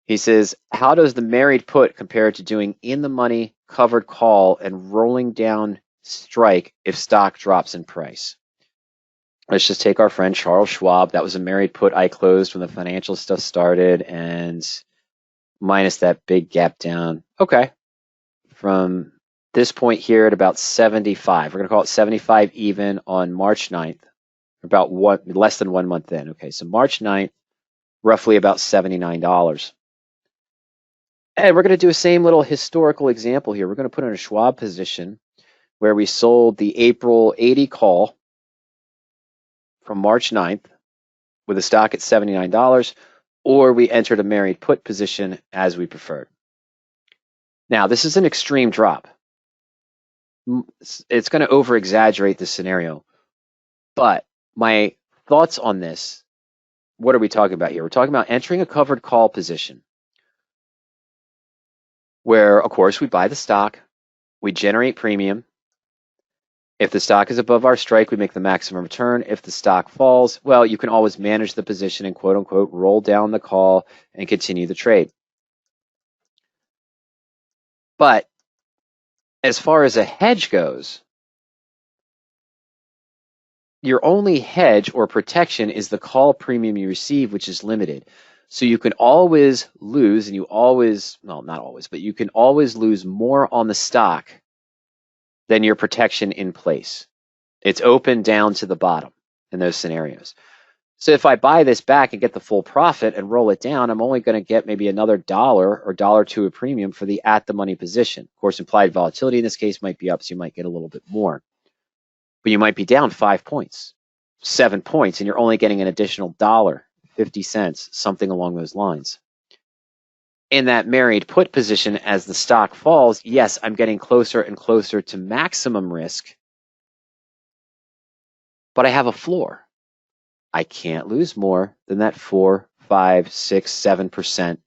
He says, how does the married put compare to doing in the money covered call and rolling down strike if stock drops in price? Let's just take our friend Charles Schwab. That was a married put I closed when the financial stuff started, and minus that big gap down. Okay. From this point here at about 75, we're going to call it 75 even on March 9th, about less than 1 month in. Okay, so March 9th, roughly about $79. And we're going to do a same little historical example here. We're going to put in a Schwab position where we sold the April 80 call from March 9th with a stock at $79, or we entered a married put position as we preferred. Now, this is an extreme drop. It's going to over-exaggerate the scenario. But my thoughts on this, what are we talking about here? We're talking about entering a covered call position where, of course, we buy the stock, we generate premium. If the stock is above our strike, we make the maximum return. If the stock falls, well, you can always manage the position and quote unquote roll down the call and continue the trade. But as far as a hedge goes, your only hedge or protection is the call premium you receive, which is limited. So you can always lose, and you always, well, not always, but you can always lose more on the stock than your protection in place. It's open down to the bottom in those scenarios. So if I buy this back and get the full profit and roll it down, I'm only going to get maybe another $1 or $1.02 a premium for the at the money position. Of course, implied volatility in this case might be up, so you might get a little bit more. But you might be down 5 points, 7 points, and you're only getting an additional $1, 50 cents, something along those lines. In that married put position, as the stock falls, yes, I'm getting closer and closer to maximum risk, but I have a floor. I can't lose more than that 4, 5, 6, 7%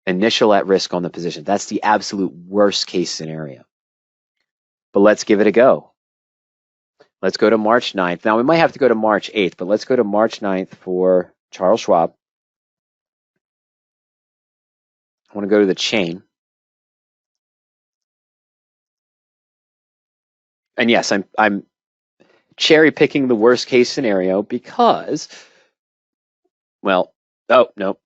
initial at risk on the position. That's the absolute worst case scenario. But let's give it a go. Let's go to March 9th. Now, we might have to go to March 8th, but let's go to March 9th for Charles Schwab. I want to go to the chain. And yes, I'm cherry picking the worst case scenario because, well, oh, no.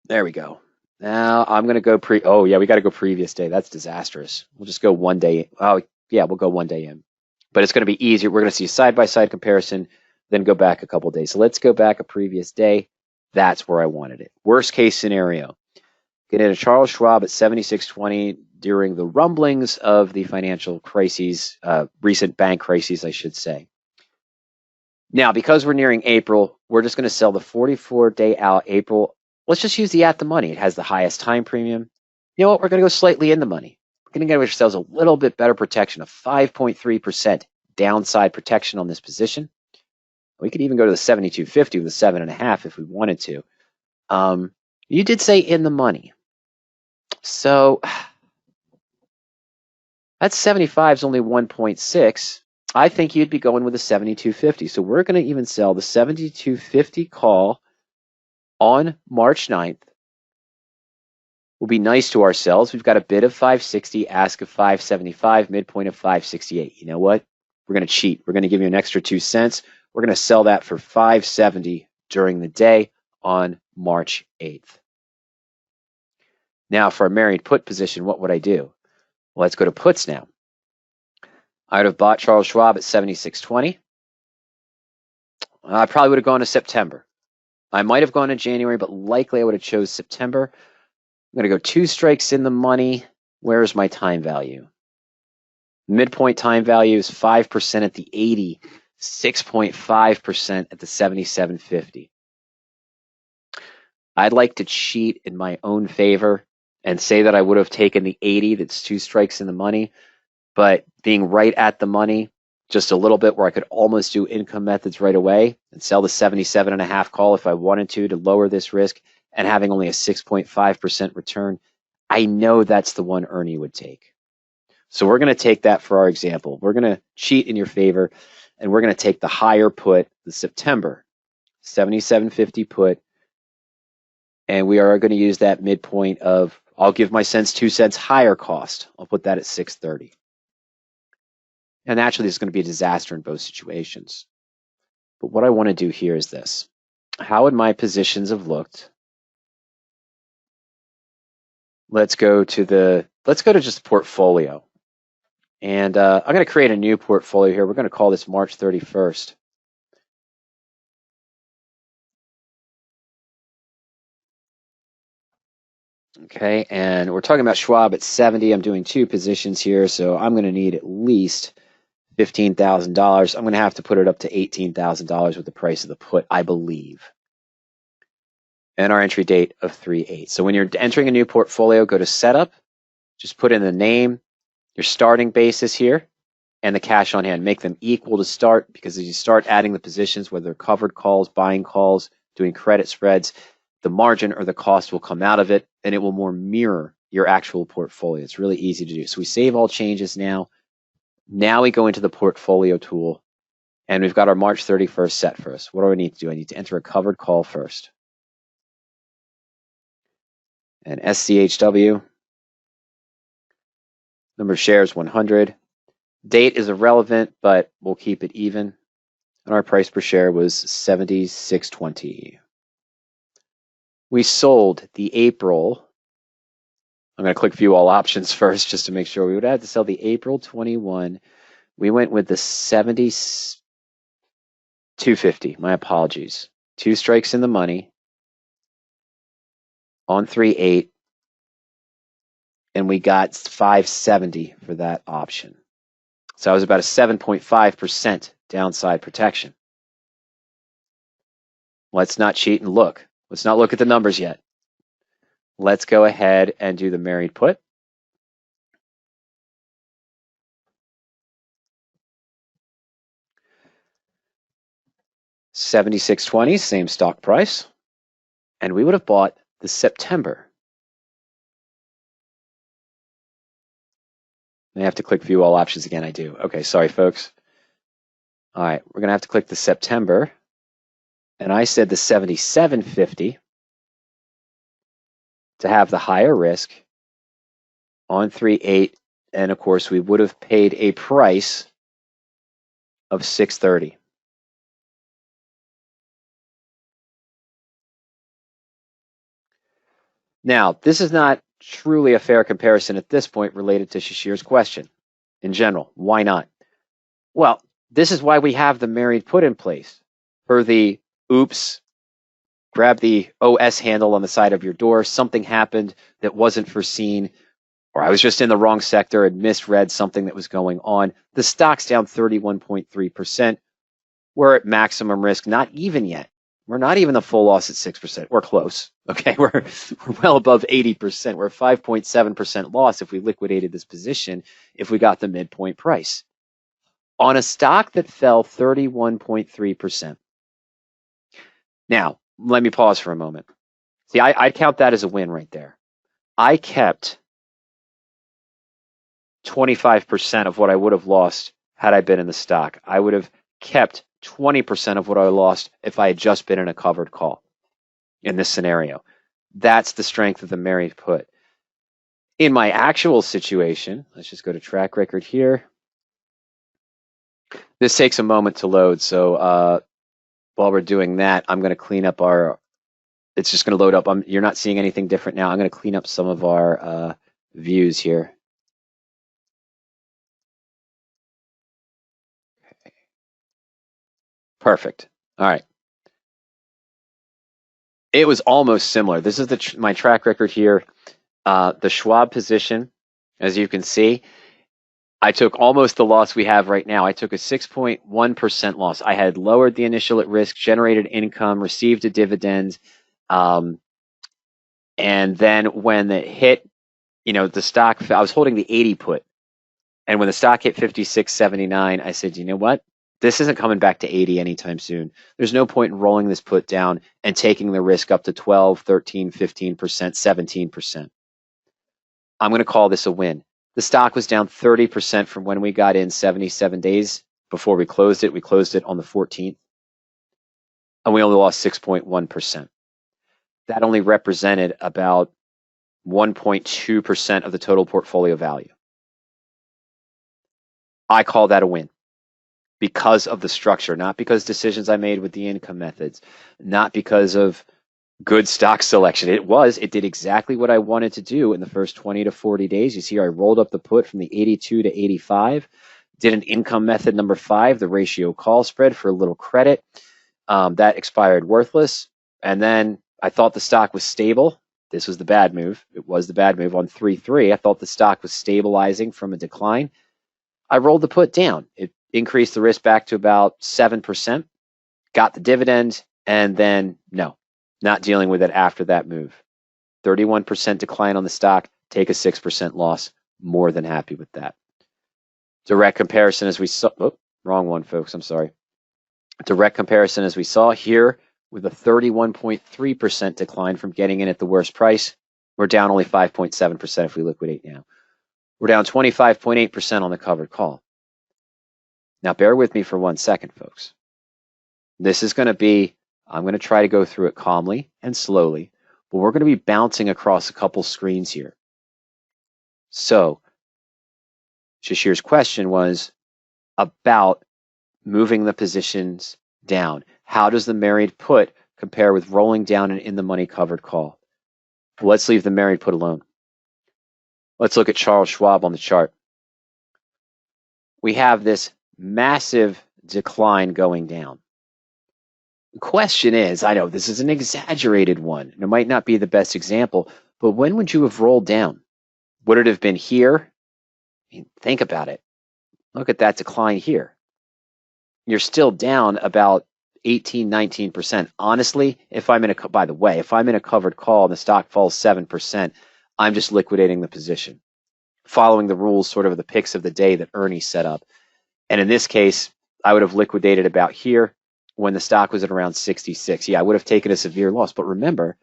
There we go. Now I'm going to go oh, yeah, we got to go previous day. That's disastrous. We'll just go 1 day. Oh, yeah, we'll go 1 day in. But it's going to be easier. We're going to see a side-by-side comparison, then go back a couple days. So let's go back a previous day. That's where I wanted it. Worst case scenario. Get into Charles Schwab at 76.20 during the rumblings of the financial crises, recent bank crises, I should say. Now, because we're nearing April, we're just going to sell the 44-day out April. Let's just use the at the money. It has the highest time premium. You know what? We're going to go slightly in the money. We're going to get ourselves a little bit better protection, of 5.3% downside protection on this position. We could even go to the 72.50 with a 7.5 if we wanted to. You did say in the money. So that 75 is only 1.6. I think you'd be going with a 72.50. So we're going to even sell the 72.50 call on March 9th. We'll be nice to ourselves. We've got a bid of 560, ask of 575, midpoint of 568. You know what? We're going to cheat. We're going to give you an extra 2 cents. We're going to sell that for 570 during the day on March 8th. Now, for a married put position, what would I do? Well, let's go to puts now. I would have bought Charles Schwab at 76.20. I probably would have gone to September. I might have gone to January, but likely I would have chose September. I'm going to go 2 strikes in the money. Where's my time value? Midpoint time value is 5% at the 80, 6.5% at the 77.50. I'd like to cheat in my own favor and say that I would have taken the 80, that's 2 strikes in the money, but being right at the money, just a little bit where I could almost do income methods right away and sell the 77.5 call if I wanted to lower this risk, and having only a 6.5% return, I know that's the one Ernie would take. So we're going to take that for our example. We're going to cheat in your favor, and we're going to take the higher put, the September 77.50 put And we are going to use that midpoint of, I'll give my cents 2 cents higher cost. I'll put that at 630. And naturally, this is going to be a disaster in both situations. But what I want to do here is this. How would my positions have looked? Let's go to just portfolio. And I'm going to create a new portfolio here. We're going to call this March 31st. Okay, and we're talking about Schwab at 70. I'm doing 2 positions here, so I'm going to need at least $15,000. I'm going to have to put it up to $18,000 with the price of the put, I believe. And our entry date of 3/8. So when you're entering a new portfolio, go to Setup, just put in the name, your starting basis here, and the cash on hand. Make them equal to start, because as you start adding the positions, whether they're covered calls, buying calls, doing credit spreads, the margin or the cost will come out of it, and it will more mirror your actual portfolio. It's really easy to do. So we save all changes now. Now we go into the portfolio tool, and we've got our March 31st set for us. What do I need to do? I need to enter a covered call first. And SCHW, number of shares 100. Date is irrelevant, but we'll keep it even. And our price per share was $76.20. We sold the April. I'm going to click view all options first just to make sure. We would have to sell the April 21. We went with the 250. My apologies. 2 strikes in the money on 3/8, and we got 570 for that option. So that was about a 7.5% downside protection. Let's not cheat and look. Let's not look at the numbers yet. Let's go ahead and do the married put. $76.20, same stock price. And we would have bought the September. I have to click view all options again. I do. Okay, sorry, folks. All right, we're going to have to click the September. And I said the 77.50 to have the higher risk on 3/8. And of course, we would have paid a price of $630. Now, this is not truly a fair comparison at this point related to Shashir's question. In general, why not? Well, this is why we have the married put in place. For the oops, grab the OS handle on the side of your door, something happened that wasn't foreseen, or I was just in the wrong sector and misread something that was going on. The stock's down 31.3%. We're at maximum risk, not even yet. We're not even the full loss at 6%. We're close. Okay, we're well above 80%. We're 5.7% loss if we liquidated this position, if we got the midpoint price. On a stock that fell 31.3%. Now, let me pause for a moment. See, I'd count that as a win right there. I kept 25% of what I would have lost had I been in the stock. I would have kept 20% of what I lost if I had just been in a covered call in this scenario. That's the strength of the married put. In my actual situation, let's just go to track record here. This takes a moment to load, so while we're doing that, I'm going to clean up it's just going to load up. You're not seeing anything different now. I'm going to clean up some of our views here. Okay. Perfect. All right. It was almost similar. This is my track record here. The Schwab position, as you can see, I took almost the loss we have right now. I took a 6.1% loss. I had lowered the initial at risk, generated income, received a dividend, and then when it hit, the stock, I was holding the 80 put, and when the stock hit 56.79, I said, you know what? This isn't coming back to 80 anytime soon. There's no point in rolling this put down and taking the risk up to 12, 13, 15%, 17%. I'm going to call this a win. The stock was down 30% from when we got in 77 days before we closed it. We closed it on the 14th, and we only lost 6.1%. that only represented about 1.2% of the total portfolio value. I call that a win because of the structure, not because decisions I made with the income methods, not because of good stock selection. It did exactly what I wanted to do in the first 20 to 40 days. You see, I rolled up the put from the 82 to 85, did an income method number 5, the ratio call spread for a little credit. That expired worthless. And then I thought the stock was stable. This was the bad move. It was the bad move on 3-3. I thought the stock was stabilizing from a decline. I rolled the put down. It increased the risk back to about 7%, got the dividend, and then no, not dealing with it after that move. 31% decline on the stock, take a 6% loss. More than happy with that. Direct comparison as we saw, wrong one, folks, I'm sorry. Direct comparison as we saw here with a 31.3% decline from getting in at the worst price. We're down only 5.7% if we liquidate now. We're down 25.8% on the covered call. Now, bear with me for 1 second, folks. This is going to be, I'm going to try to go through it calmly and slowly, but we're going to be bouncing across a couple screens here. So, Shashir's question was about moving the positions down. How does the married put compare with rolling down an in-the-money covered call? Let's leave the married put alone. Let's look at Charles Schwab on the chart. We have this massive decline going down. The question is, I know this is an exaggerated one, and it might not be the best example, but when would you have rolled down? Would it have been here? I mean, think about it. Look at that decline here. You're still down about 18, 19%. Honestly, by the way, if I'm in a covered call and the stock falls 7%, I'm just liquidating the position, following the rules sort of the picks of the day that Ernie set up. And in this case, I would have liquidated about here when the stock was at around 66. Yeah, I would have taken a severe loss. But remember,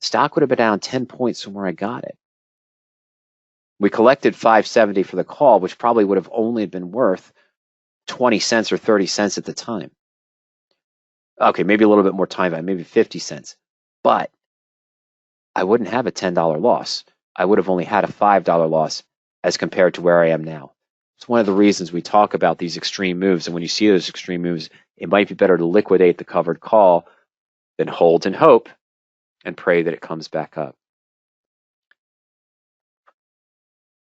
stock would have been down 10 points from where I got it. We collected $5.70 for the call, which probably would have only been worth 20 cents or 30 cents at the time. Okay, maybe a little bit more time value, maybe 50 cents. But I wouldn't have a $10 loss. I would have only had a $5 loss as compared to where I am now. It's one of the reasons we talk about these extreme moves. And when you see those extreme moves, it might be better to liquidate the covered call than hold and hope and pray that it comes back up.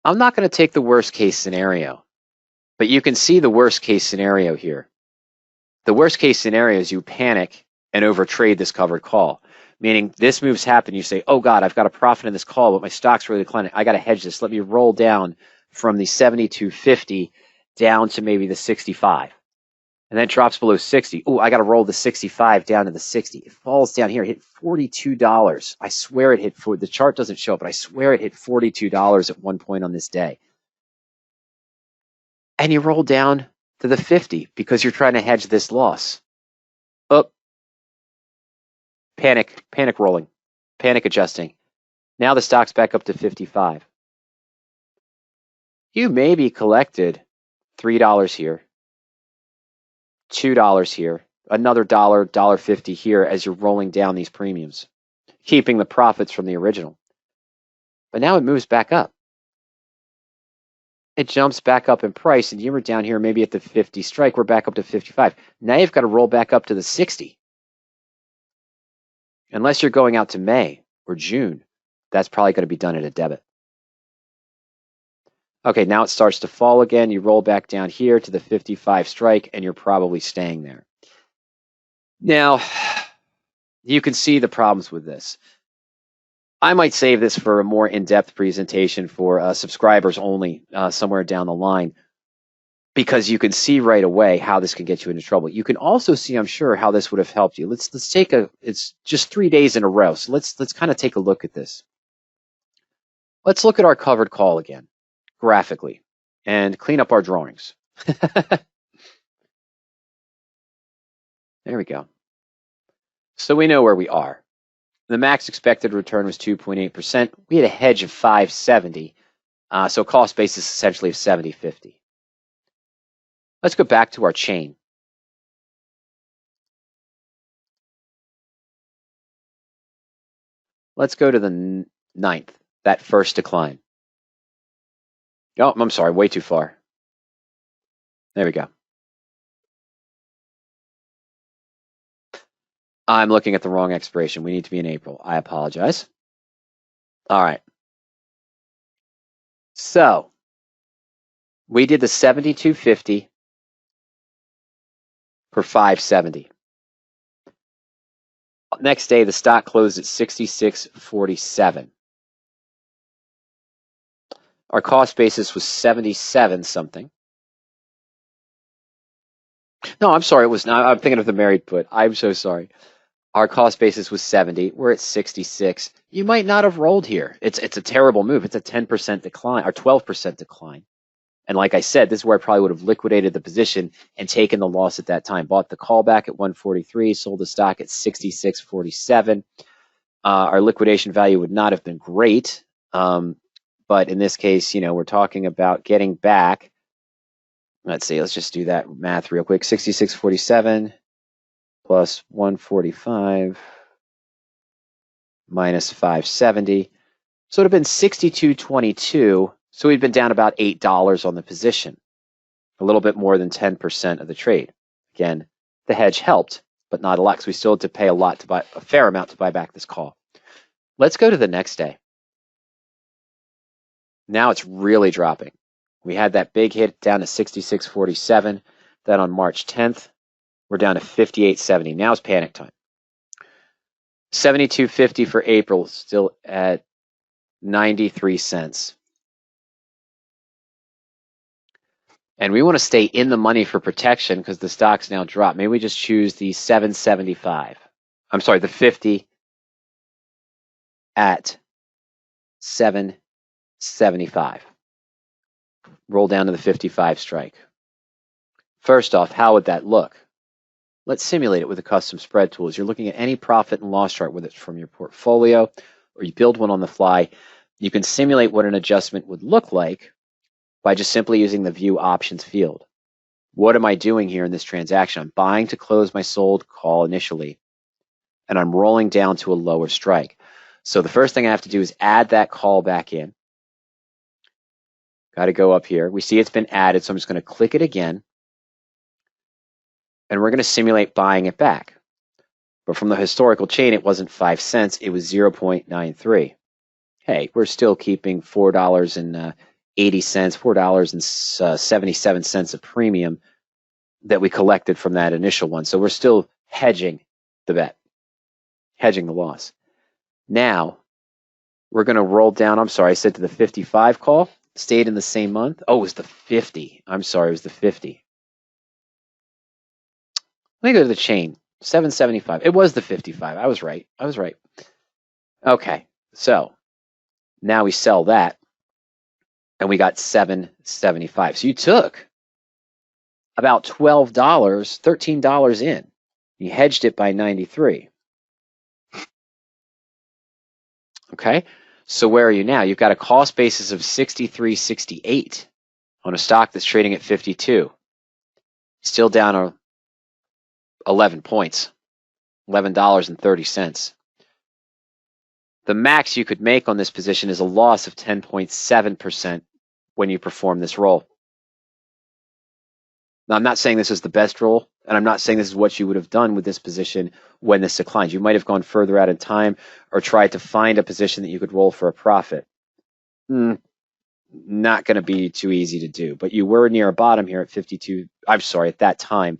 I'm not going to take the worst case scenario, but you can see the worst case scenario here. The worst case scenario is you panic and overtrade this covered call, meaning this move's happened. You say, oh God, I've got a profit in this call, but my stock's really declining. I got to hedge this. Let me roll down from the 72.50 down to maybe the 65. And then it drops below 60. Oh, I got to roll the 65 down to the 60. It falls down here. It hit $42. I swear it hit the chart doesn't show it, but I swear it hit $42 at one point on this day. And you roll down to the 50 because you're trying to hedge this loss. Oh, panic rolling, panic adjusting. Now the stock's back up to 55. You maybe collected $3 here, $2 here, another $1.50 here as you're rolling down these premiums, keeping the profits from the original. But now it moves back up. It jumps back up in price, and you were down here maybe at the 50 strike. We're back up to 55. Now you've got to roll back up to the 60. Unless you're going out to May or June, that's probably going to be done at a debit. Okay, now it starts to fall again. You roll back down here to the 55 strike, and you're probably staying there. Now, you can see the problems with this. I might save this for a more in-depth presentation for subscribers only somewhere down the line, because you can see right away how this can get you into trouble. You can also see, I'm sure, how this would have helped you. Let's take it's just 3 days in a row. So let's kind of take a look at this. Let's look at our covered call again, graphically, and clean up our drawings. There we go. So we know where we are. The max expected return was 2.8%. We had a hedge of 570, so cost basis essentially of 70.50. Let's go back to our chain. Let's go to the 9th, that first decline. Oh, I'm sorry, way too far. There we go. I'm looking at the wrong expiration. We need to be in April. I apologize. All right. So we did the 72.50 for 570. Next day, the stock closed at 66.47. Our cost basis was 77 something. No, I'm sorry. It was not. I'm thinking of the married put. I'm so sorry. Our cost basis was 70. We're at 66. You might not have rolled here. It's a terrible move. It's a 10% decline or 12% decline. And like I said, this is where I probably would have liquidated the position and taken the loss at that time. Bought the call back at 143, sold the stock at 66.47. Our liquidation value would not have been great. But in this case, we're talking about getting back. Let's see, let's just do that math real quick. 66.47 plus 145 minus 570. So it would have been 62.22. So we'd been down about $8 on the position, a little bit more than 10% of the trade. Again, the hedge helped, but not a lot, because we still had to pay a fair amount to buy back this call. Let's go to the next day. Now it's really dropping. We had that big hit down to 66.47. Then on March 10th, we're down to 58.70. Now it's panic time. 72.50 for April, still at 93 cents. And we want to stay in the money for protection because the stock's now dropped. Maybe we just choose the 775. I'm sorry, the 50 at 775. Roll down to the 55 strike. First off, how would that look? Let's simulate it with a custom spread tool. As you're looking at any profit and loss chart, whether it's from your portfolio or you build one on the fly, you can simulate what an adjustment would look like by just simply using the view options field. What am I doing here in this transaction? I'm buying to close my sold call initially, and I'm rolling down to a lower strike. So the first thing I have to do is add that call back in. Got to go up here. We see it's been added, so I'm just going to click it again. And we're going to simulate buying it back. But from the historical chain, it wasn't 5 cents. It was 0.93. Hey, we're still keeping $4.80, $4.77 of premium that we collected from that initial one. So we're still hedging the bet, hedging the loss. Now, we're going to roll down. I'm sorry, I said to the 55 call. Stayed in the same month. Oh, it was the 50. I'm sorry, it was the 50. Let me go to the chain. 775. It was the 55. I was right. Okay, so now we sell that, and we got 775. So you took about $12, $13 in. You hedged it by 93. Okay, so where are you now? You've got a cost basis of 63.68 on a stock that's trading at 52. Still down 11 points, $11.30. The max you could make on this position is a loss of 10.7% when you perform this roll. Now, I'm not saying this is the best roll, and I'm not saying this is what you would have done with this position when this declines. You might have gone further out in time or tried to find a position that you could roll for a profit. Not going to be too easy to do, but you were near a bottom here at 52. I'm sorry, at that time,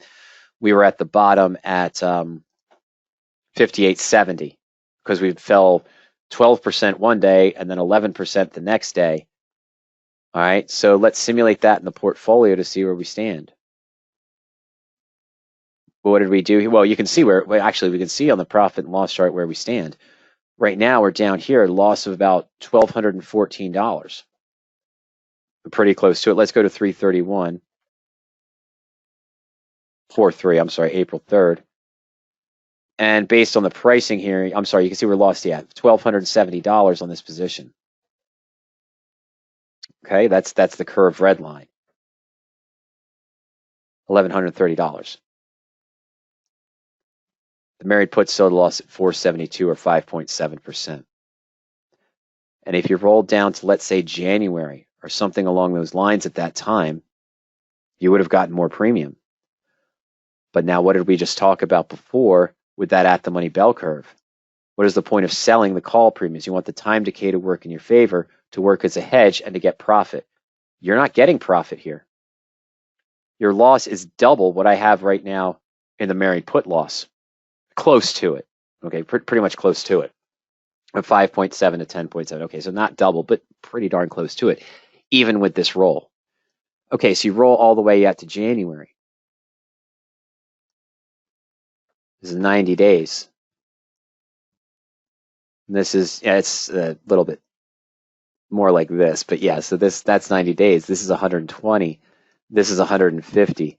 we were at the bottom at 58.70 because we fell 12% one day and then 11% the next day. All right, so let's simulate that in the portfolio to see where we stand. What did we do? Well, you can see we can see on the profit and loss chart where we stand. Right now, we're down here, a loss of about $1,214. We're pretty close to it. Let's go to 331. 4.3, I'm sorry, April 3rd. And based on the pricing here, I'm sorry, you can see we're lost yet. $1,270 on this position. Okay, that's the curved red line. $1,130. The married put still lost at 472 or 5.7%. And if you rolled down to, let's say, January or something along those lines at that time, you would have gotten more premium. But now what did we just talk about before with that at the money bell curve? What is the point of selling the call premiums? You want the time decay to work in your favor, to work as a hedge, and to get profit. You're not getting profit here. Your loss is double what I have right now in the married put loss. Close to it. Okay, pretty much close to it. 5.7 to 10.7. Okay, so not double, but pretty darn close to it, even with this roll. Okay, so you roll all the way out to January. This is 90 days. And this is, yeah, it's a little bit more like this, but yeah, so that's 90 days. This is 120. This is 150.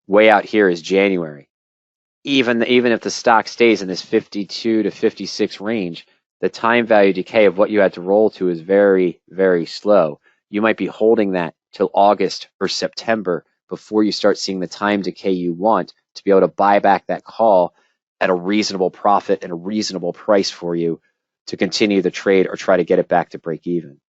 Way out here is January. Even if the stock stays in this 52 to 56 range, the time value decay of what you had to roll to is very, very slow. You might be holding that till August or September before you start seeing the time decay you want to be able to buy back that call at a reasonable profit and a reasonable price for you to continue the trade or try to get it back to break even.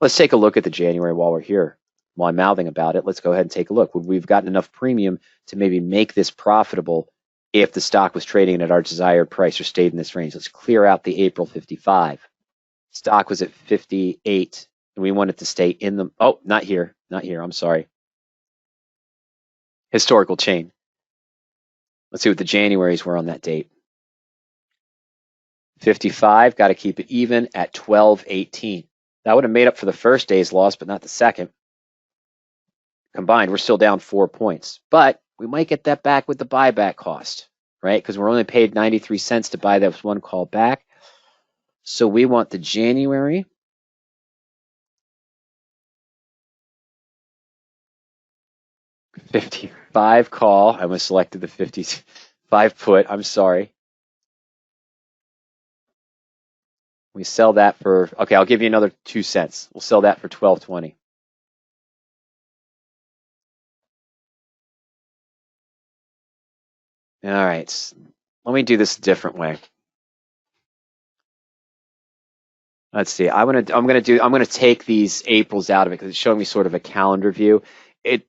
Let's take a look at the January while we're here. While I'm mouthing about it, let's go ahead and take a look. We've gotten enough premium to maybe make this profitable if the stock was trading at our desired price or stayed in this range. Let's clear out the April 55. Stock was at 58, and we want it to stay in the, oh, not here, I'm sorry. Historical chain. Let's see what the Januaries were on that date. 55, got to keep it even at 12.18. That would have made up for the first day's loss, but not the second. Combined, we're still down 4 points, but we might get that back with the buyback cost, right? Because we're only paid 93 cents to buy that one call back. So we want the January. $55 call. I almost selected the 55 put. I'm sorry. We sell that for, okay, I'll give you another 2 cents. We'll sell that for $12.20. All right. Let me do this a different way. Let's see. I'm gonna take these Aprils out of it because it's showing me sort of a calendar view.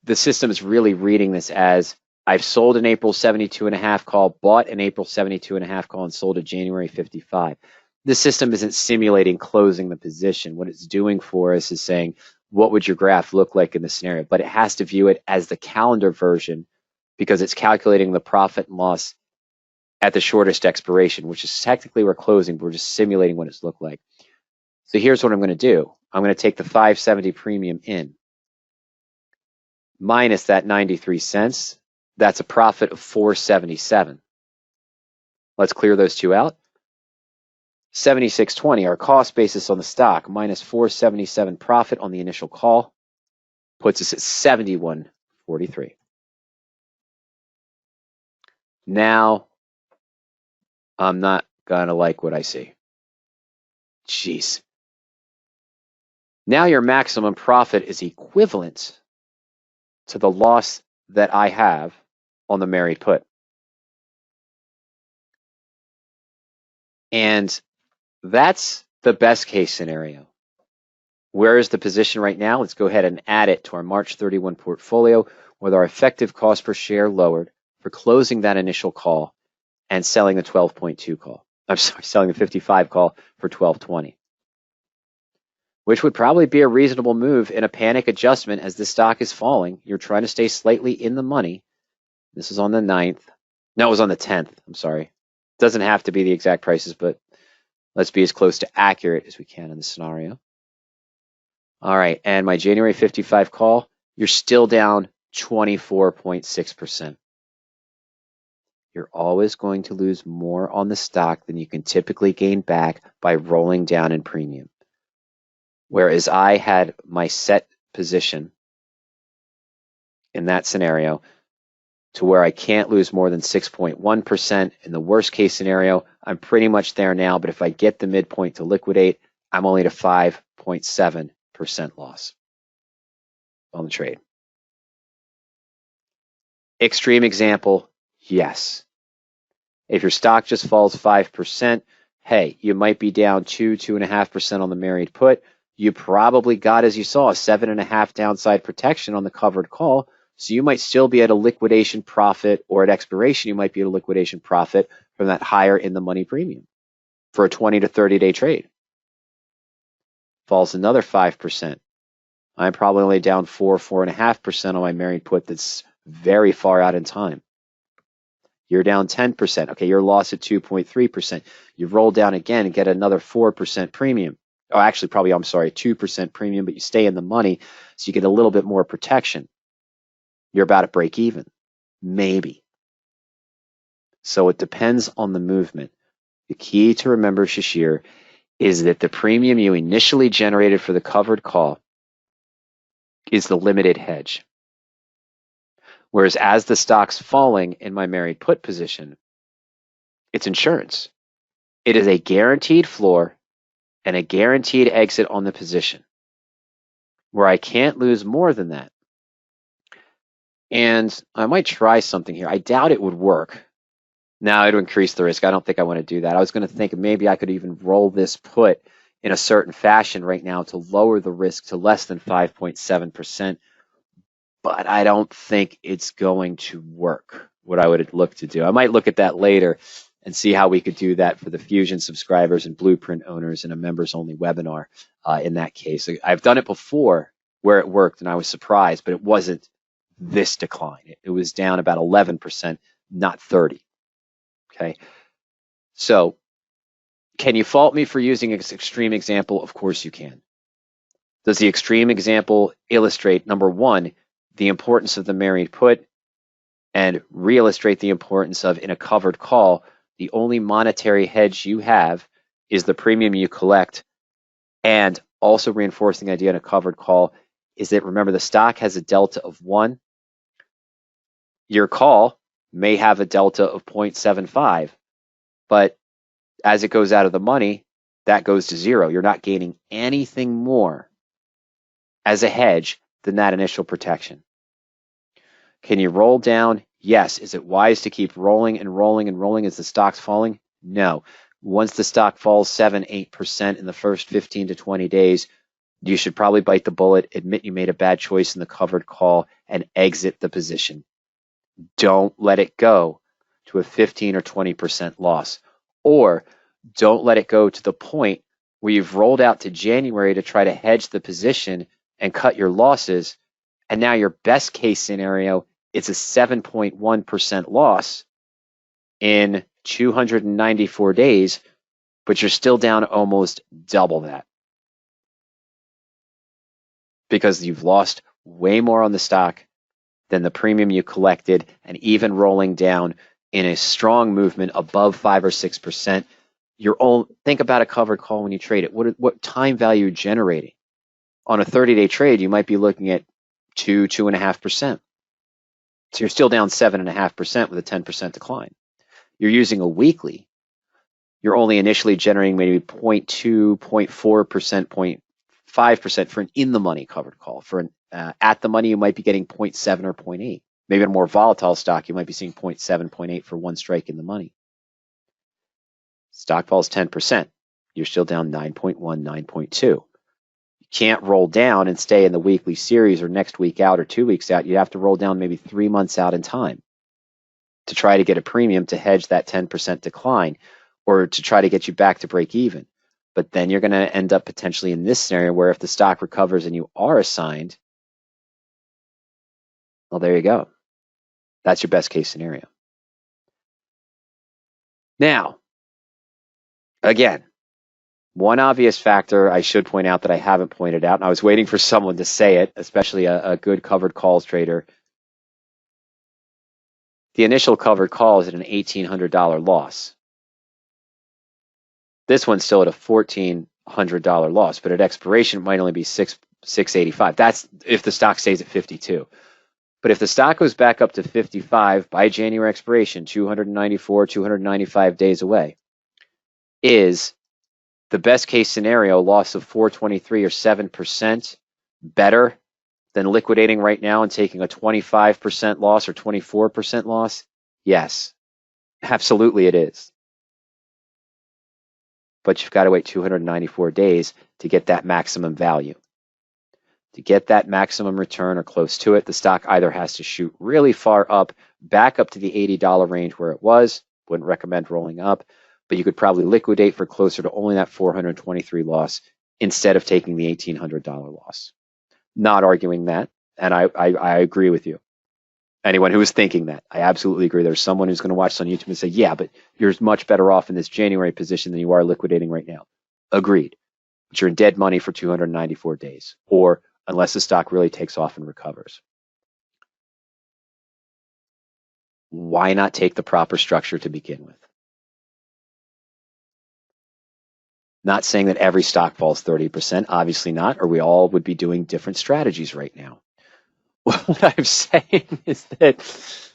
The system is really reading this as I've sold an April 72.5 call, bought an April 72.5 call, and sold a January 55. The system isn't simulating closing the position. What it's doing for us is saying, what would your graph look like in this scenario? But it has to view it as the calendar version because it's calculating the profit and loss at the shortest expiration, which is technically we're closing, but we're just simulating what it's looked like. So here's what I'm going to do. I'm going to take the 570 premium in, minus that 93 cents. That's a profit of 477. Let's clear those two out. 76.20, our cost basis on the stock, minus 477 profit on the initial call, puts us at 71.43. Now, I'm not going to like what I see. Jeez. Now your maximum profit is equivalent to the loss that I have on the married put. And that's the best case scenario. Where is the position right now? Let's go ahead and add it to our March 31 portfolio with our effective cost per share lowered for closing that initial call and selling the 12.2 call. I'm sorry, selling the 55 call for 12.20, which would probably be a reasonable move in a panic adjustment as the stock is falling. You're trying to stay slightly in the money. This is on the 9th. No, it was on the 10th. I'm sorry. Doesn't have to be the exact prices, but let's be as close to accurate as we can in this scenario. All right, and my January 55 call, you're still down 24.6%. You're always going to lose more on the stock than you can typically gain back by rolling down in premium. Whereas I had my set position in that scenario to where I can't lose more than 6.1%. In the worst case scenario, I'm pretty much there now, but if I get the midpoint to liquidate, I'm only to 5.7% loss on the trade. Extreme example, yes. If your stock just falls 5%, hey, you might be down 2.5% on the married put. You probably got, as you saw, a 7.5 downside protection on the covered call. So you might still be at a liquidation profit, or at expiration, you might be at a liquidation profit from that higher in the money premium for a 20 to 30-day trade. Falls another 5%. I'm probably only down 4.5% on my married put that's very far out in time. You're down 10%. Okay, you're lost at 2.3%. You roll down again and get another 4% premium. Oh, actually, probably, I'm sorry, 2% premium, but you stay in the money, so you get a little bit more protection. You're about to break even, maybe. So it depends on the movement. The key to remember, Shashir, is that the premium you initially generated for the covered call is the limited hedge. Whereas as the stock's falling in my married put position, it's insurance. It is a guaranteed floor and a guaranteed exit on the position where I can't lose more than that. And I might try something here. I doubt it would work. Now, it would increase the risk. I don't think I want to do that. I was going to think maybe I could even roll this put in a certain fashion right now to lower the risk to less than 5.7%. But I don't think it's going to work, what I would look to do. I might look at that later and see how we could do that for the Fusion subscribers and Blueprint owners in a members-only webinar in that case. I've done it before where it worked, and I was surprised, but it wasn't this decline. It was down about 11%, not 30. Okay, so can you fault me for using an extreme example? Of course you can. Does the extreme example illustrate, number one, the importance of the married put, and re-illustrate the importance of, in a covered call, the only monetary hedge you have is the premium you collect, and also reinforcing the idea in a covered call is that, remember, the stock has a delta of 1. Your call may have a delta of 0.75, but as it goes out of the money, that goes to 0. You're not gaining anything more as a hedge than that initial protection. Can you roll down? Yes. Is it wise to keep rolling and rolling and rolling as the stock's falling? No. Once the stock falls 7-8% in the first 15 to 20 days, you should probably bite the bullet, admit you made a bad choice in the covered call, and exit the position. Don't let it go to a 15 or 20% loss. Or don't let it go to the point where you've rolled out to January to try to hedge the position and cut your losses, and now your best case scenario is a 7.1% loss in 294 days, but you're still down almost double that because you've lost way more on the stock than the premium you collected, and even rolling down in a strong movement above 5 or 6%. Think about a covered call when you trade it. What time value you're generating? On a 30-day trade, you might be looking at 2.5%. So you're still down 7.5% with a 10% decline. You're using a weekly. You're only initially generating maybe 0.2, 0.4%, 0.5% for an in-the-money covered call. For an at the money, you might be getting 0.7 or 0.8. Maybe in a more volatile stock, you might be seeing 0.7, 0.8 for one strike in the money. Stock falls 10%. You're still down 9.1, 9.2. You can't roll down and stay in the weekly series or next week out or 2 weeks out. You have to roll down maybe 3 months out in time to try to get a premium to hedge that 10% decline, or to try to get you back to break even. But then you're going to end up potentially in this scenario where if the stock recovers and you are assigned, well, there you go. That's your best case scenario. Now, again, one obvious factor I should point out that I haven't pointed out, and I was waiting for someone to say it, especially a good covered calls trader. The initial covered call is at an $1,800 loss. This one's still at a $1,400 loss, but at expiration, it might only be $685. That's if the stock stays at 52. But if the stock goes back up to 55 by January expiration, 294, 295 days away, is the best case scenario loss of 423 or 7% better than liquidating right now and taking a 25% loss or 24% loss? Yes, absolutely it is. but you've got to wait 294 days to get that maximum value. To get that maximum return or close to it, the stock either has to shoot really far up, back up to the $80 range where it was. Wouldn't recommend rolling up, but you could probably liquidate for closer to only that 423 loss instead of taking the $1,800 loss. Not arguing that, and I agree with you. Anyone who is thinking that, I absolutely agree. There's someone who's going to watch this on YouTube and say, yeah, but you're much better off in this January position than you are liquidating right now. Agreed. But you're in dead money for 294 days, or unless the stock really takes off and recovers. Why not take the proper structure to begin with? Not saying that every stock falls 30%, obviously not, or we all would be doing different strategies right now. What I'm saying is that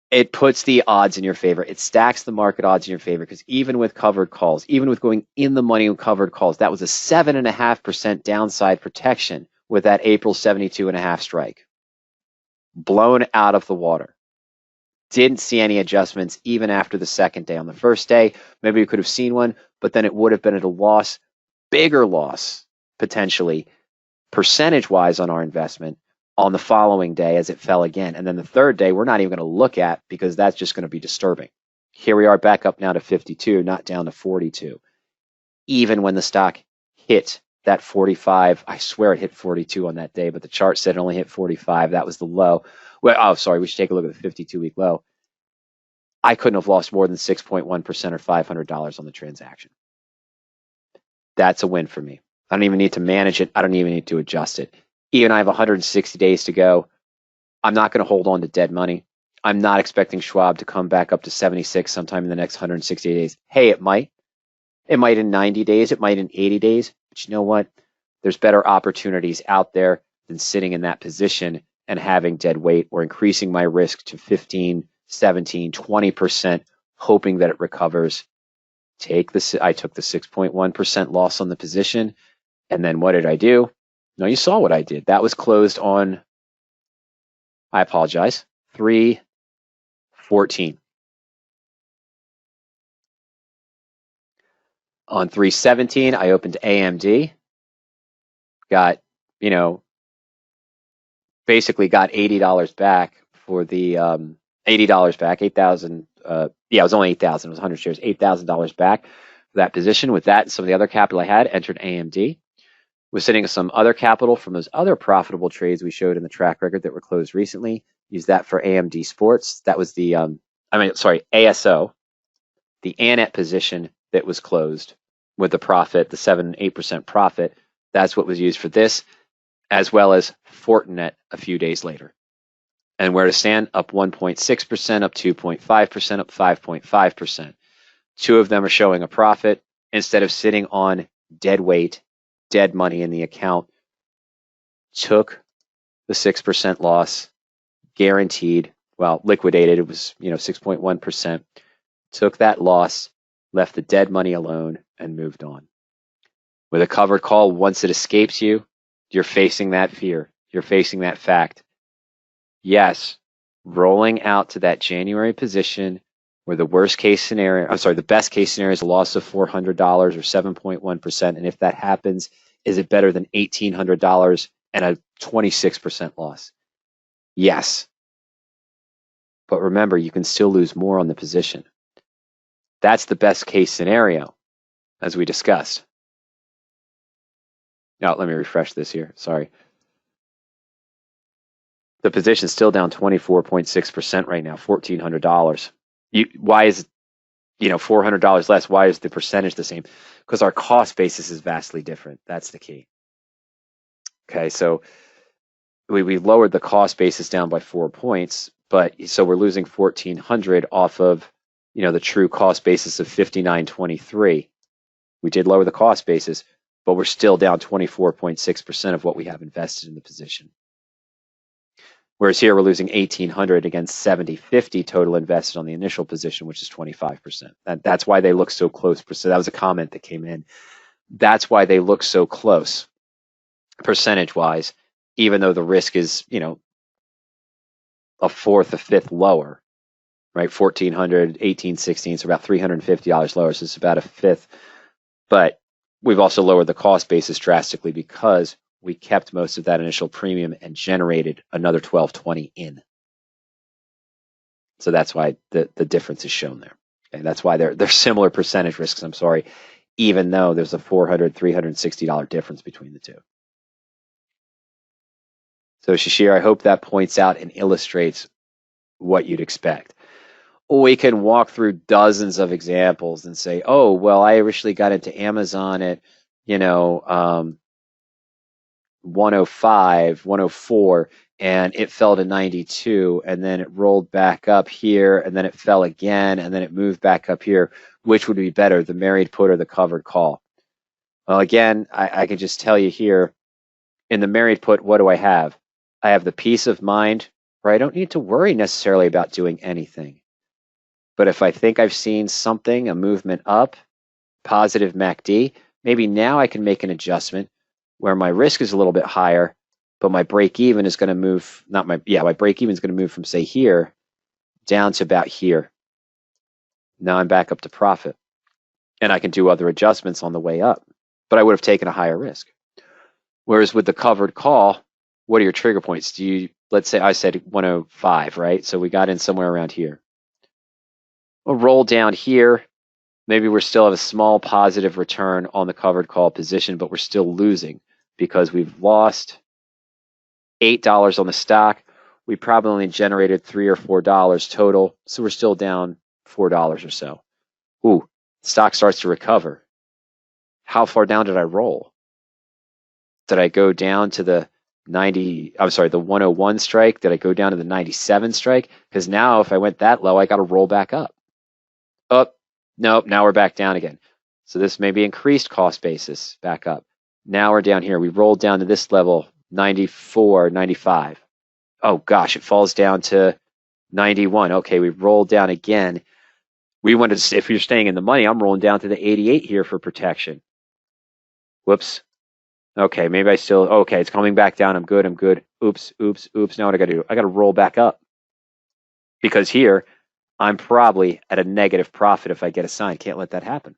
it puts the odds in your favor. It stacks the market odds in your favor, because even with covered calls, even with going in the money with covered calls, that was a 7.5% downside protection with that April 72.5 strike. Blown out of the water. Didn't see any adjustments even after the second day. On the first day, maybe we could have seen one, but then it would have been at a loss, bigger loss, potentially, percentage-wise on our investment on the following day as it fell again. And then the third day, we're not even going to look at, because that's just going to be disturbing. Here we are back up now to 52, not down to 42. Even when the stock hit that 45, I swear it hit 42 on that day, but the chart said it only hit 45. That was the low. Well, oh, sorry, we should take a look at the 52-week low. I couldn't have lost more than 6.1% or $500 on the transaction. That's a win for me. I don't even need to manage it. I don't even need to adjust it. Even I have 160 days to go. I'm not going to hold on to dead money. I'm not expecting Schwab to come back up to 76 sometime in the next 160 days. Hey, it might. It might in 90 days. It might in 80 days. But you know what? There's better opportunities out there than sitting in that position and having dead weight or increasing my risk to 15, 17, 20%, hoping that it recovers. I took the 6.1% loss on the position. And then what did I do? No, you saw what I did. That was closed on, I apologize, 3/14. On 3/17, I opened AMD, got, basically got $80 back for the $80 back, 8,000. It was only 8,000. It was 100 shares, $8,000 back for that position. With that and some of the other capital I had, entered AMD. Was sitting some other capital from those other profitable trades we showed in the track record that were closed recently. Used that for AMD Sports. That was the, ASO, the ANET position that was closed with the profit, the 7-8% profit. That's what was used for this, as well as Fortinet a few days later. And where to stand? Up 1.6%, up 2.5%, up 5.5%. Two of them are showing a profit instead of sitting on dead weight, dead money in the account. Took the 6% loss, guaranteed, liquidated. It was, 6.1%. Took that loss, left the dead money alone, and moved on. With a covered call, once it escapes you, you're facing that fear. You're facing that fact. Yes, rolling out to that January position where the best case scenario is a loss of $400 or 7.1%. And if that happens, is it better than $1,800 and a 26% loss? Yes. But remember, you can still lose more on the position. That's the best case scenario, as we discussed. Now, let me refresh this here. Sorry. The position's still down 24.6% right now, $1,400. Why is $400 less? Why is the percentage the same? Because our cost basis is vastly different. That's the key. Okay, so we lowered the cost basis down by 4 points, but so we're losing 1,400 off of the true cost basis of 59.23. We did lower the cost basis, but we're still down 24.6% of what we have invested in the position. Whereas here we're losing 1,800 against 7,050 total invested on the initial position, which is 25%. That's why they look so close. So that was a comment that came in. That's why they look so close, percentage-wise, even though the risk is, a fourth, a fifth lower, right? 1,400, 1816, so about $350 lower. So it's about a fifth. But we've also lowered the cost basis drastically because we kept most of that initial premium and generated another 1,220 in. So that's why the difference is shown there. And that's why they're similar percentage risks, I'm sorry, even though there's a $400, $360 difference between the two. So Shashir, I hope that points out and illustrates what you'd expect. We can walk through dozens of examples and say, oh, well, I originally got into Amazon at, 105, 104, and it fell to 92, and then it rolled back up here, and then it fell again, and then it moved back up here. Which would be better, the married put or the covered call? Well, again, I can just tell you here, in the married put, what do I have? I have the peace of mind where I don't need to worry necessarily about doing anything. But if I think I've seen something, a movement up, positive MACD, maybe now I can make an adjustment where my risk is a little bit higher, but my break even is going to move, my break even is going to move from, say, here down to about here. Now I'm back up to profit. And I can do other adjustments on the way up, but I would have taken a higher risk. Whereas with the covered call, what are your trigger points? Let's say I said 105, right? So we got in somewhere around here. We'll roll down here. Maybe we still have a small positive return on the covered call position, but we're still losing because we've lost $8 on the stock. We probably only generated $3 or $4 total, so we're still down $4 or so. Ooh, stock starts to recover. How far down did I roll? Did I go down to the 101 strike? Did I go down to the 97 strike? Because now if I went that low, I got to roll back up. Oh, nope, now we're back down again. So this may be increased cost basis back up. Now we're down here. We rolled down to this level, 94, 95. Oh gosh, it falls down to 91. Okay, we rolled down again. We wanted to, if you're staying in the money, I'm rolling down to the 88 here for protection. Whoops. Okay, maybe okay, it's coming back down. I'm good. Oops. Now what I got to do? I got to roll back up. Because here, I'm probably at a negative profit if I get a sign. Can't let that happen.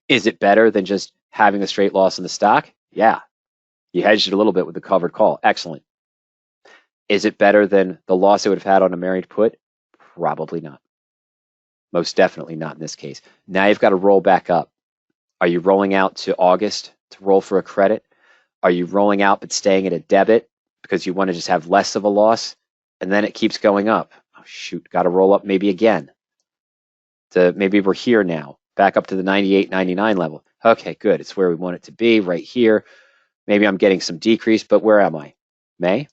Is it better than just having a straight loss in the stock? Yeah. You hedged it a little bit with the covered call. Excellent. Is it better than the loss I would have had on a married put? Probably not. Most definitely not in this case. Now you've got to roll back up. Are you rolling out to August to roll for a credit? Are you rolling out but staying at a debit because you want to just have less of a loss? And then it keeps going up. Oh, shoot, got to roll up maybe again. Maybe we're here now, back up to the 98, 99 level. Okay, good. It's where we want it to be, right here. Maybe I'm getting some decrease, but where am I? May?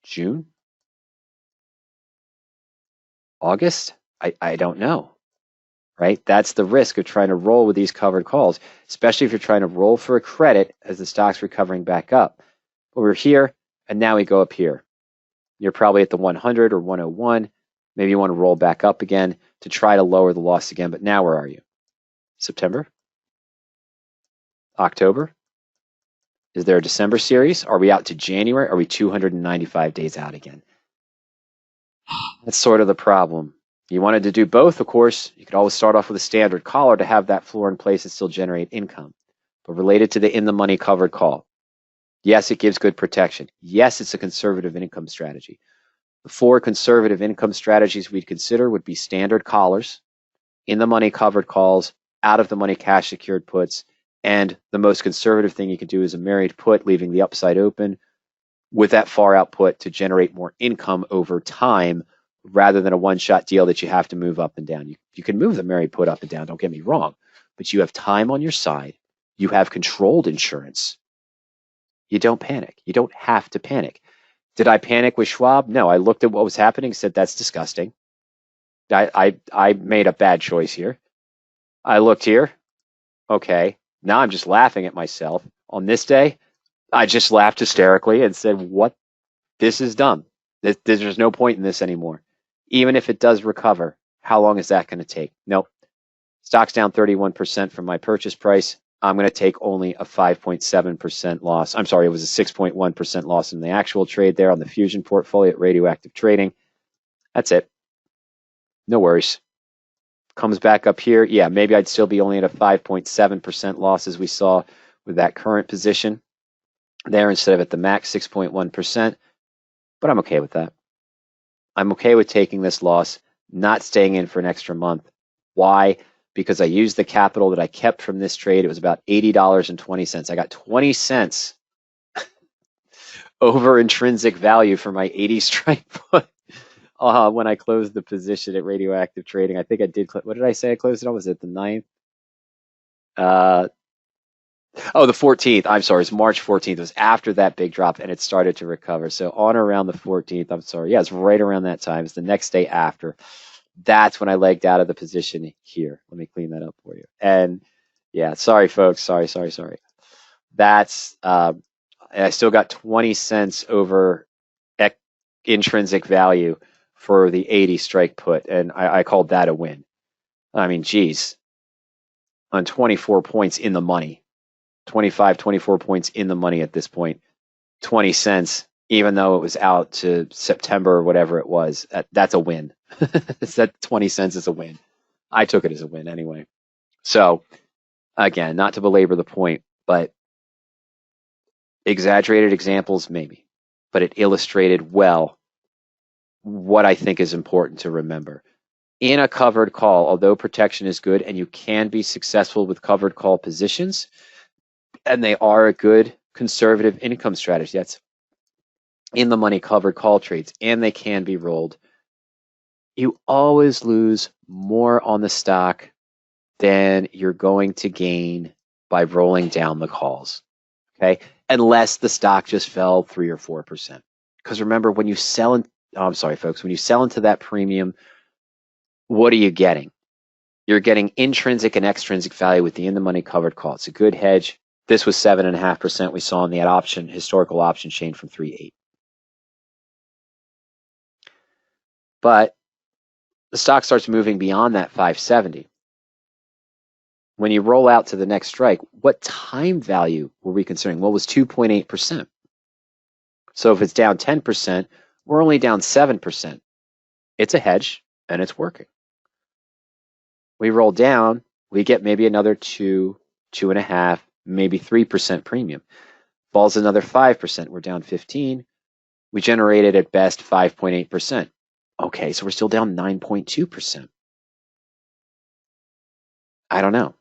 June? August? I don't know, right? That's the risk of trying to roll with these covered calls, especially if you're trying to roll for a credit as the stock's recovering back up. But we're here, and now we go up here. You're probably at the 100 or 101. Maybe you want to roll back up again to try to lower the loss again. But now where are you? September? October? Is there a December series? Are we out to January? Are we 295 days out again? That's sort of the problem. You wanted to do both, of course. You could always start off with a standard collar to have that floor in place and still generate income. But related to the in-the-money covered call, yes, it gives good protection. Yes, it's a conservative income strategy. The 4 conservative income strategies we'd consider would be standard collars, in-the-money covered calls, out-of-the-money cash secured puts, and the most conservative thing you can do is a married put, leaving the upside open with that far out put to generate more income over time rather than a one-shot deal that you have to move up and down. You can move the married put up and down, don't get me wrong, but you have time on your side. You have controlled insurance. You don't panic. You don't have to panic. Did I panic with Schwab? No, I looked at what was happening, said that's disgusting. I made a bad choice here. I looked here. Okay, now I'm just laughing at myself. On this day, I just laughed hysterically and said, what? This is dumb. There's no point in this anymore. Even if it does recover, how long is that going to take? Nope. Stock's down 31% from my purchase price. I'm going to take only a 5.7% loss. I'm sorry, it was a 6.1% loss in the actual trade there on the Fusion portfolio at RadioActiveTrading. That's it. No worries. Comes back up here. Yeah, maybe I'd still be only at a 5.7% loss as we saw with that current position there instead of at the max 6.1%. But I'm okay with that. I'm okay with taking this loss, not staying in for an extra month. Why? Because I used the capital that I kept from this trade. It was about $80.20. I got 20 cents over intrinsic value for my 80 strike put when I closed the position at RadioActiveTrading. I think I did. What did I say I closed it on? Was it the 9th? Oh, the 14th. I'm sorry. It's March 14th. It was after that big drop and it started to recover. So on around the 14th, I'm sorry. Yeah, it's right around that time. It's the next day after. That's when I legged out of the position here. Let me clean that up for you. And yeah, sorry, folks. Sorry. That's, I still got 20 cents over intrinsic value for the 80 strike put. And I called that a win. I mean, geez, on 24 points in the money. 25, 24 points in the money at this point. 20 cents, even though it was out to September or whatever it was, that's a win. That 20 cents is a win. I took it as a win anyway. So, again, not to belabor the point, but exaggerated examples, maybe. But it illustrated well what I think is important to remember. In a covered call, although protection is good and you can be successful with covered call positions, and they are a good conservative income strategy. That's in the money covered call trades, and they can be rolled. You always lose more on the stock than you're going to gain by rolling down the calls, okay? Unless the stock just fell 3 or 4%. Because remember, when you sell in, I'm sorry, folks, when you sell into that premium, what are you getting? You're getting intrinsic and extrinsic value with the in-the-money covered call. It's a good hedge. This was 7.5% we saw in the historical option chain from 3.8. But the stock starts moving beyond that 570. When you roll out to the next strike, what time value were we considering? Well, it was 2.8%. So if it's down 10%, we're only down 7%. It's a hedge, and it's working. We roll down, we get maybe another 2, 2.5%, maybe 3% premium. Falls another 5%, we're down 15. We generated at best 5.8%. Okay, so we're still down 9.2%. I don't know.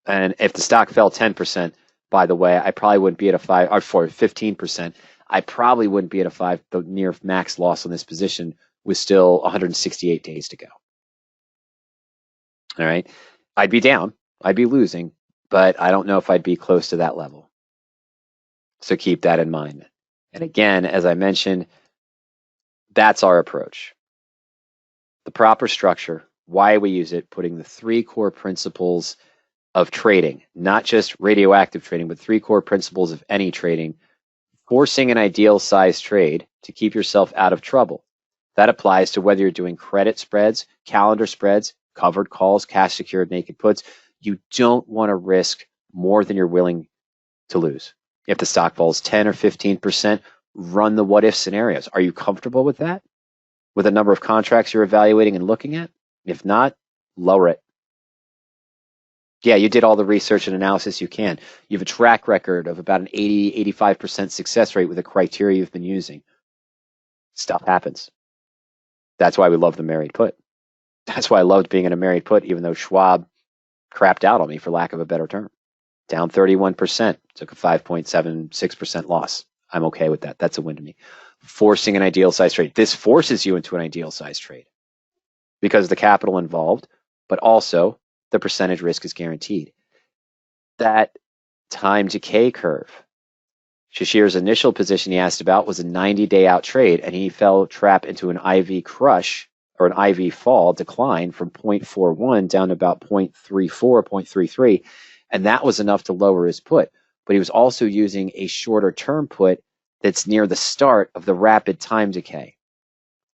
And if the stock fell 10%, by the way, I probably wouldn't be at a 5, or for 15%, I probably wouldn't be at a 5. The near max loss on this position was still 168 days to go. All right. I'd be down, I'd be losing, but I don't know if I'd be close to that level. So keep that in mind. And again, as I mentioned, that's our approach. The proper structure, why we use it, putting the 3 core principles of trading, not just radioactive trading, but 3 core principles of any trading, forcing an ideal size trade to keep yourself out of trouble. That applies to whether you're doing credit spreads, calendar spreads, covered calls, cash secured naked puts. You don't want to risk more than you're willing to lose. If the stock falls 10 or 15%, run the what if scenarios. Are you comfortable with that? With a number of contracts you're evaluating and looking at? If not, lower it. Yeah, you did all the research and analysis you can. You have a track record of about an 80, 85% success rate with the criteria you've been using. Stuff happens. That's why we love the married put. That's why I loved being in a married put, even though Schwab crapped out on me, for lack of a better term. Down 31%, took a 5.76% loss. I'm okay with that. That's a win to me. Forcing an ideal size trade. This forces you into an ideal size trade because of the capital involved, but also the percentage risk is guaranteed. That time decay curve. Shashir's initial position he asked about was a 90-day out trade, and he fell trap into an IV crush or an IV fall decline from 0.41 down to about 0.34, 0.33, and that was enough to lower his put. But he was also using a shorter term put that's near the start of the rapid time decay.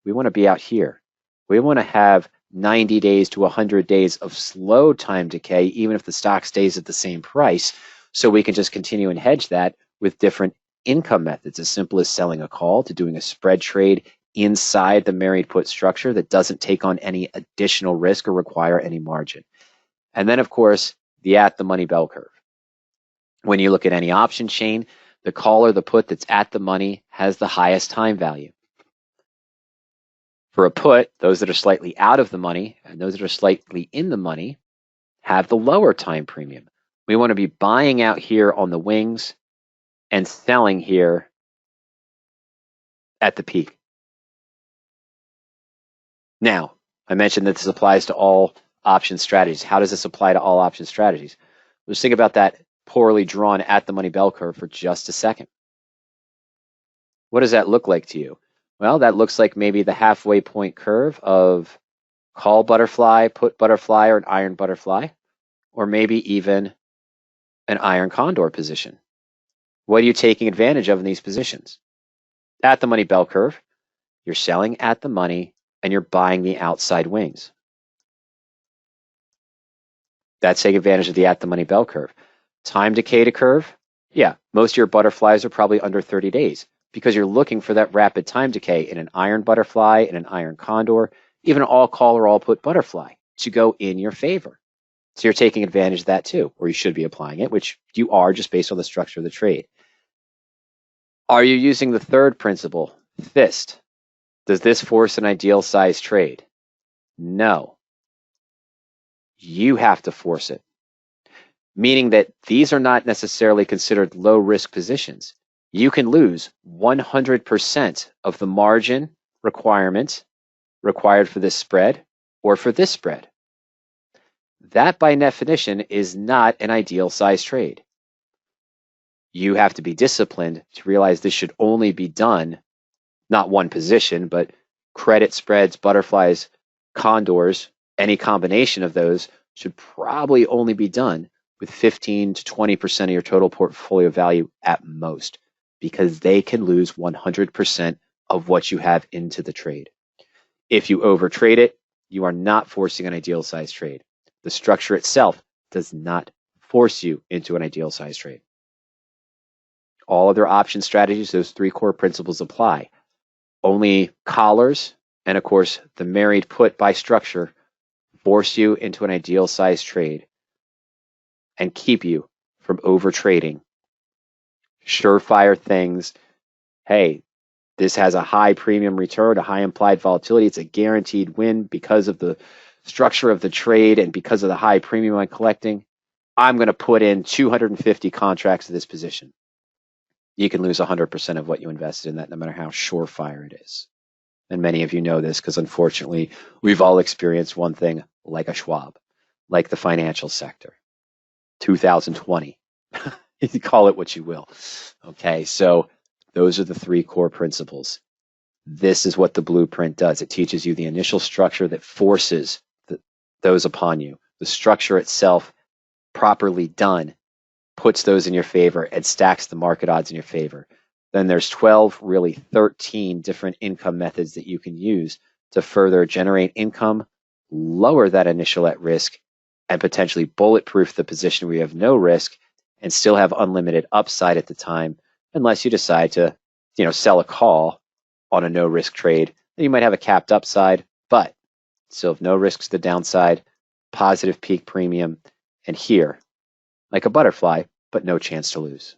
We want to be out here. We want to have 90 days to 100 days of slow time decay, even if the stock stays at the same price, so we can just continue and hedge that with different income methods, as simple as selling a call to doing a spread trade inside the married put structure that doesn't take on any additional risk or require any margin. And then, of course, the at-the-money bell curve. When you look at any option chain, the call or the put that's at the money has the highest time value. For a put, those that are slightly out of the money and those that are slightly in the money have the lower time premium. We want to be buying out here on the wings and selling here at the peak. Now, I mentioned that this applies to all option strategies. How does this apply to all option strategies? Let's think about that poorly drawn at the money bell curve for just a second. What does that look like to you? Well, that looks like maybe the halfway point curve of call butterfly, put butterfly, or an iron butterfly, or maybe even an iron condor position. What are you taking advantage of in these positions? At the money bell curve, you're selling at the money and you're buying the outside wings. That's taking advantage of the at the money bell curve. Time decay to curve, yeah, most of your butterflies are probably under 30 days because you're looking for that rapid time decay in an iron butterfly, in an iron condor, even an all call or all put butterfly to go in your favor. So you're taking advantage of that too, or you should be applying it, which you are just based on the structure of the trade. Are you using the third principle, fist? Does this force an ideal size trade? No. You have to force it, meaning that these are not necessarily considered low risk positions. You can lose 100% of the margin requirement required for this spread or for this spread. That by definition is not an ideal size trade. You have to be disciplined to realize this should only be done, not one position, but credit spreads, butterflies, condors, any combination of those should probably only be done with 15 to 20% of your total portfolio value at most, because they can lose 100% of what you have into the trade. If you overtrade it, you are not forcing an ideal size trade. The structure itself does not force you into an ideal size trade. All other option strategies, those three core principles apply. Only collars and, of course, the married put by structure force you into an ideal size trade and keep you from overtrading. Surefire things. Hey, this has a high premium return, a high implied volatility. It's a guaranteed win because of the structure of the trade and because of the high premium I'm collecting. I'm going to put in 250 contracts to this position. You can lose 100% of what you invested in that, no matter how surefire it is. And many of you know this because unfortunately, we've all experienced one thing like a Schwab, like the financial sector. 2020. You call it what you will. Okay, so those are the three core principles. This is what the blueprint does. It teaches you the initial structure that forces those upon you. The structure itself, properly done, puts those in your favor and stacks the market odds in your favor. Then there's 12, really 13 different income methods that you can use to further generate income, lower that initial at risk, and potentially bulletproof the position where you have no risk and still have unlimited upside at the time, unless you decide to, sell a call on a no risk trade. Then you might have a capped upside, but still have no risks to the downside, positive peak premium, and here, like a butterfly, but no chance to lose.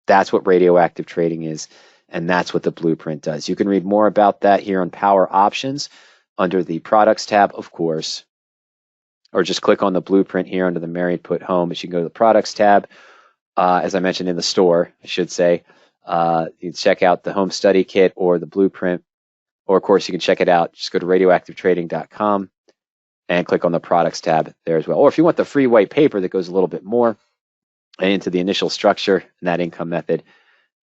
That's what radioactive trading is, and that's what the blueprint does. You can read more about that here on Power Options under the Products tab, of course, or just click on the blueprint here under the Married Put Home. But you can go to the Products tab, as I mentioned in the store, I should say. You can check out the Home Study Kit or the blueprint, or of course you can check it out. Just go to RadioActiveTrading.com and click on the Products tab there as well. Or if you want the free white paper that goes a little bit more into the initial structure and that income method,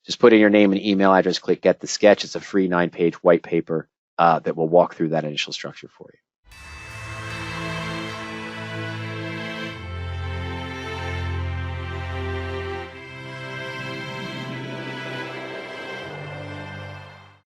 just put in your name and email address, click Get the Sketch. It's a free 9-page white paper that will walk through that initial structure for you.